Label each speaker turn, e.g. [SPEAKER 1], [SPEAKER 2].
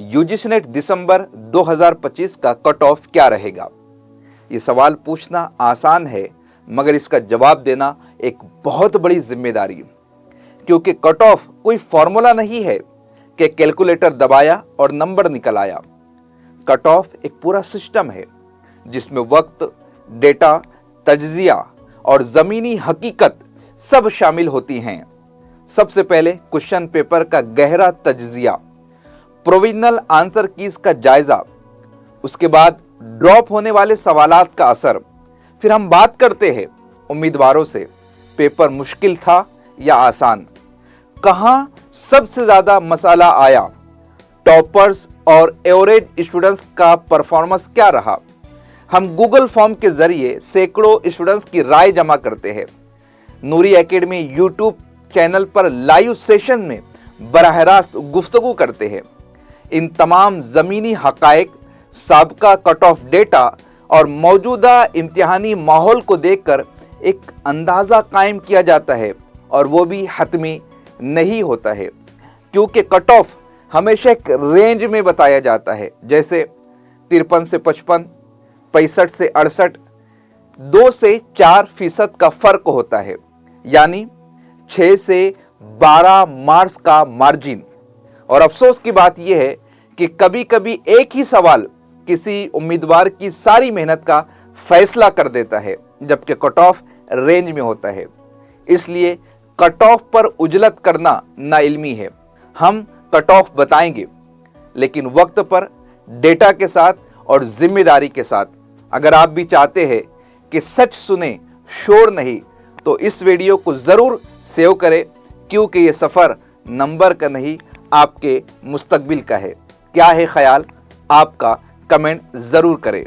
[SPEAKER 1] UGC net दिसंबर 2025 का cut off क्या रहेगा? ये सवाल पूछना आसान है, मगर इसका जवाब देना एक बहुत बड़ी जिम्मेदारी, क्योंकि कट ऑफ कोई फॉर्मूला नहीं है कि कैलकुलेटर दबाया और नंबर निकल आया। कट ऑफ एक पूरा सिस्टम है जिसमें वक्त, डेटा, तज्जिया और जमीनी हकीकत सब शामिल होती हैं। सबसे पहले क्वेश्चन पेपर का गहरा तज्जिया, प्रोविजनल आंसर कीज का जायजा, उसके बाद ड्रॉप होने वाले सवालात का असर। फिर हम बात करते हैं उम्मीदवारों से, पेपर मुश्किल था या आसान, कहां सबसे ज्यादा मसाला आया, टॉपर्स और एवरेज स्टूडेंट्स का परफॉर्मेंस क्या रहा। हम गूगल फॉर्म के जरिए सैकड़ों स्टूडेंट्स की राय जमा करते हैं। नूरी एकेडमी यूट्यूब चैनल पर लाइव सेशन में बराह रास्त गुफ्तगू करते हैं। इन तमाम ज़मीनी हकायक, साबका कट ऑफ डेटा और मौजूदा इम्तिहानी माहौल को देखकर एक अंदाज़ा कायम किया जाता है, और वो भी हतमी नहीं होता है, क्योंकि कट ऑफ हमेशा एक रेंज में बताया जाता है। जैसे 53 से 55, 65 से 68, 2 से 4% का फ़र्क होता है, यानी 6 से 12 मार्क्स का मार्जिन। और अफसोस की बात यह है कि कभी कभी एक ही सवाल किसी उम्मीदवार की सारी मेहनत का फैसला कर देता है, जबकि कट ऑफ रेंज में होता है। इसलिए कट ऑफ पर उजलत करना नाइल्मी है। हम कट ऑफ बताएंगे, लेकिन वक्त पर, डेटा के साथ और जिम्मेदारी के साथ। अगर आप भी चाहते हैं कि सच सुने, शोर नहीं, तो इस वीडियो को ज़रूर सेव करें, क्योंकि ये सफ़र नंबर का नहीं, आपके मुस्तकबिल का है। क्या है ख्याल आपका? कमेंट ज़रूर करें।